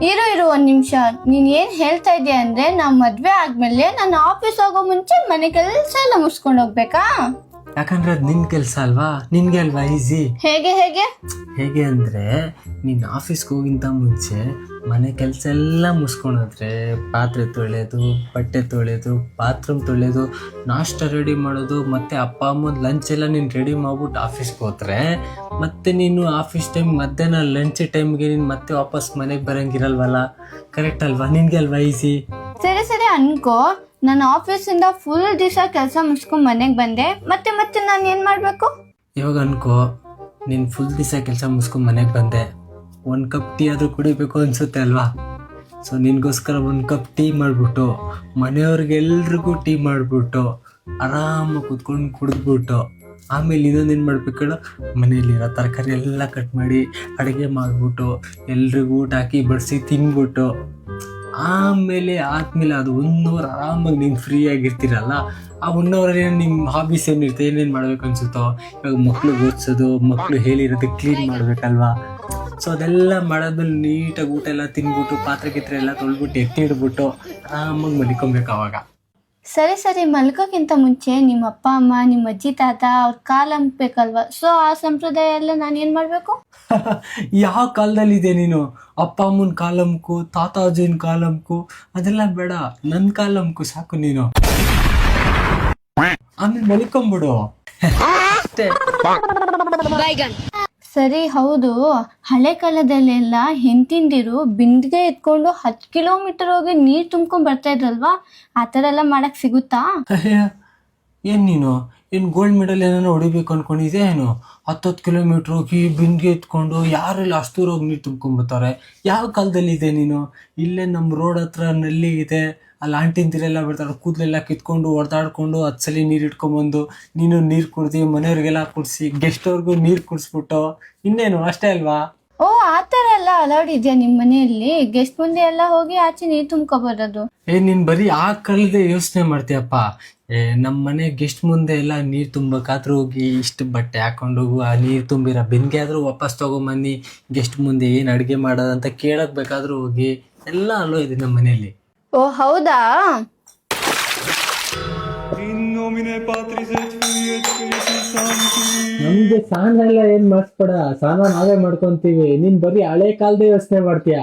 ಇರು ಒಂದ್ ನಿಮಿಷ. ನೀನ್ ಏನ್ ಹೇಳ್ತಾ ಇದೀಯ ಅಂದ್ರೆ ನಾವ್ ಮದ್ವೆ ಆದ್ಮೇಲೆ ನಾನು ಆಫೀಸ್ ಹೋಗೋ ಮುಂಚೆ ಮನೆ ಕೆಲಸ ಎಲ್ಲ ಮುಗಿಸ್ಕೊಂಡು ಹೋಗ್ಬೇಕಾ? ಯಾಕಂದ್ರೆ ಅದು ನಿನ್ ಕೆಲಸ ಅಲ್ವಾ, ನಿನ್ಗೆ ಅಲ್ವಾ ಈಸಿ. ಹೇಗೆ ಹೇಗೆ ಹೇಗೆ ಅಂದ್ರೆ ನೀನ್ ಆಫೀಸ್ಗೆ ಹೋಗಿಂತ ಮುಂಚೆ ಮನೆ ಕೆಲಸ ಎಲ್ಲ ಮುಗಿಸ್ಕೊಂಡ್ರೆ ಪಾತ್ರೆ ತೊಳೆಯೋದು, ಬಟ್ಟೆ ತೊಳೆಯೋದು, ಬಾತ್ರೂಮ್ ತೊಳೆಯೋದು, ನಾಷ್ಟ ರೆಡಿ ಮಾಡೋದು, ಮತ್ತೆ ಅಪ್ಪ ಅಮ್ಮನ ಲಂಚ್ ಎಲ್ಲ ನೀನು ರೆಡಿ ಮಾಡ್ಬಿಟ್ಟು ಆಫೀಸ್ಗೆ ಹೋದ್ರೆ ಮತ್ತೆ ನೀನು ಆಫೀಸ್ ಟೈಮ್ ಮಧ್ಯಾಹ್ನ ಲಂಚ್ ಟೈಮ್ಗೆ ನೀನು ಮತ್ತೆ ವಾಪಸ್ ಮನೆಗೆ ಬರಂಗಿರಲ್ವಲ್ಲ. ಕರೆಕ್ಟ್ ಅಲ್ವಾ, ನಿನ್ಗೆ ಅಲ್ವಾ ಈಸಿ. ಸರಿ ಅನ್ಕೋ, ನಾನು ಆಫೀಸಿಂದ ಫುಲ್ ದಿವಸ ಕೆಲಸ ಮುಗಿಸ್ಕೊಂಡ್ ಮನೆಗೆ ಬಂದೆ, ಮತ್ತೆ ನಾನು ಏನ್ ಮಾಡ್ಬೇಕು? ಇವಾಗ ಅನ್ಕೋ ನೀನು ಫುಲ್ ದಿವಸ ಕೆಲಸ ಮುಗಿಸ್ಕೊಂಡು ಮನೆಗೆ ಬಂದೆ, ಒಂದು ಕಪ್ ಟೀ ಆದರೂ ಕುಡಿಬೇಕು ಅನಿಸುತ್ತೆ ಅಲ್ವಾ. ಸೊ ನಿನಗೋಸ್ಕರ ಒಂದು ಕಪ್ ಟೀ ಮಾಡಿಬಿಟ್ಟು ಮನೆಯವ್ರಿಗೆಲ್ರಿಗೂ ಟೀ ಮಾಡಿಬಿಟ್ಟು ಆರಾಮಾಗಿ ಕೂತ್ಕೊಂಡು ಕುಡಿದ್ಬಿಟ್ಟು ಆಮೇಲೆ ಇನ್ನೊಂದೇನು ಮಾಡ್ಬೇಕು, ಮನೆಯಲ್ಲಿರೋ ತರಕಾರಿ ಎಲ್ಲ ಕಟ್ ಮಾಡಿ ಅಡುಗೆ ಮಾಡಿಬಿಟ್ಟು ಎಲ್ರಿಗೂ ಊಟ ಹಾಕಿ ಬಡಿಸಿ ತಿನ್ಬಿಟ್ಟು ಆದಮೇಲೆ ಅದು 1 ಅವರ್ ಆರಾಮಾಗಿ ನೀನು ಫ್ರೀ ಆಗಿರ್ತೀರಲ್ಲ. ಆ 1 ಅವರಲ್ಲಿ ನಿಮ್ಮ ಹಾಬೀಸ್ ಏನಿರುತ್ತೆ, ಏನೇನು ಮಾಡ್ಬೇಕು ಅನ್ಸುತ್ತೋ. ಇವಾಗ ಮಕ್ಳಿಗೆ ಓದಿಸೋದು, ಮಕ್ಕಳು ಹೇಳಿರೋದಕ್ಕೆ ಕ್ಲೀನ್ ಮಾಡಬೇಕಲ್ವಾ. ಸೊ ಅದೆಲ್ಲ ಮಾಡೋದ್ಮೇಲೆ ನೀಟಾಗಿ ಊಟ ಎಲ್ಲ ತಿನ್ಬಿಟ್ಟು ಪಾತ್ರೆ ಗಿತ್ರೆ ಎಲ್ಲ ತೊಳ್ಬಿಟ್ಟು ಎತ್ತಿಡ್ಬಿಟ್ಟು ಆರಾಮಾಗಿ ಮಲಿಕೊಬೇಕು ಅವಾಗ. ಸರಿ ಮಲ್ಕೋಕ್ಕಿಂತ ಮುಂಚೆ ನಿಮ್ಮ ಅಪ್ಪ ಅಮ್ಮ, ನಿಮ್ಮ ಅಜ್ಜಿ ತಾತ ಅವ್ರ ಕಾಲ್ ಅನ್ಬೇಕಲ್ವಾ? ಸೊ ಆ ಸಂಪ್ರದಾಯ ಎಲ್ಲ ನಾನು ಏನ್ ಮಾಡ್ಬೇಕು? ಯಾವ ಕಾಲದಲ್ಲಿದೆ ನೀನು? ಅಪ್ಪ ಅಮ್ಮನ ಕಾಲಂಕು, ತಾತ ಅಜ್ಜಿನ ಕಾಲಂಕು ಅದೆಲ್ಲ ಬೇಡ, ನನ್ನ ಕಾಲಂಕು ಸಾಕು ನೀನು. ಆಮೇಲೆ ಮಲಿಕೊಂಬಿಡು ಅಷ್ಟೇ. ಸರಿ, ಹೌದು. ಹಳೆ ಕಾಲದಲ್ಲೆಲ್ಲ ಹೆಂಡತಿಂದಿರು ಬಿಂದಿಗೆ ಎತ್ಕೊಂಡು 10 ಕಿಲೋಮೀಟರ್ ಹೋಗಿ ನೀರ್ ತುಂಬ್ಕೊಂಡ್ ಬರ್ತಾ ಇದ್ರಲ್ವಾ? ಆ ಥರ ಎಲ್ಲ ಮಾಡಕ್ ಸಿಗುತ್ತಾ? ಏನ್ ನೀನು ಗೋಲ್ಡ್ ಮೆಡಲ್ ಏನಾರು ಹೊಡಿಬೇಕು ಅನ್ಕೊಂಡಿದ್ಯಾ ಏನು? 10 ಕಿಲೋಮೀಟರ್ ಹೋಗಿ ಬಿಂದಿಗೆ ಎತ್ಕೊಂಡು ಯಾರೆಲ್ಲ ಅಷ್ಟು ದೂರ ಹೋಗಿ ನೀರು ತುಂಬ್ಕೊಂಡ್ಬರ್ತಾರೆ? ಯಾವ ಕಾಲದಲ್ಲಿ ಇದೆ ನೀನು? ಇಲ್ಲೇ ನಮ್ಮ ರೋಡ್ ಹತ್ರ ನಲ್ಲಿ ಇದೆ, ಅಲ್ಲಿ ಆಂಟಿಂತಿರೆಲ್ಲ ಬರ್ತಾರೆ, ಕೂದಲೆಲ್ಲ ಕಿತ್ಕೊಂಡು ಹೊಡೆದಾಡ್ಕೊಂಡು 10 ಸಲ ನೀರು ಇಟ್ಕೊಂಡ್ಬಂದು ನೀನು ನೀರು ಕುಡ್ದು ಮನೆಯವ್ರಿಗೆಲ್ಲ ಕುಡಿಸಿ ಗೆಸ್ಟ್ ಅವ್ರಿಗೂ ನೀರು ಕುಡಿಸ್ಬಿಟ್ಟು ಇನ್ನೇನು ಅಷ್ಟೇ ಅಲ್ವಾ? ಓ, ಆ ಥರ ಎಲ್ಲ ಅಲೌಡ್ ಇದೆಯಾ ನಿಮ್ಮ ಮನೆಯಲ್ಲಿ? ಗೆಸ್ಟ್ ಮುಂದೆ ಎಲ್ಲ ಹೋಗಿ ಆಚೆ ನೀರು ತುಂಬ್ಕೊಬರೋದು? ನೀನು ಬರೀ ಆ ಕಾಲದೇ ಯೋಚನೆ ಮಾಡ್ತೀಯಪ್ಪ. ನಮ್ಮ ಮನೆ ಗೆಸ್ಟ್ ಮುಂದೆ ಎಲ್ಲ ನೀರು ತುಂಬಬೇಕಾದ್ರೂ ಹೋಗಿ ಇಷ್ಟು ಬಟ್ಟೆ ಹಾಕೊಂಡು ಆ ನೀರು ತುಂಬಿರೋ ಬೆನ್ಗೆ ಆದರೂ ವಾಪಸ್ ತಗೊಂಬನ್ನಿ, ಗೆಸ್ಟ್ ಮುಂದೆ ಏನು ಅಡುಗೆ ಮಾಡೋದಂತ ಕೇಳಕ್ ಬೇಕಾದ್ರೂ ಹೋಗಿ ಎಲ್ಲ ಅಲ್ಲೋ ಇದೆ ನಮ್ಮ ಮನೆಯಲ್ಲಿ. ಓ ಹೌದಾ? ನಮ್ಗೆ ಸ್ನಾನ ಎಲ್ಲ ಏನ್ ಮಾಡಿಸ್ಬೇಡ, ಸ್ನಾನ ನಾವೇ ಮಾಡ್ಕೊಂತೀವಿ. ನೀನ್ ಬರೀ ಹಳೆ ಕಾಲದ ಯೋಚನೆ ಮಾಡ್ತೀಯ.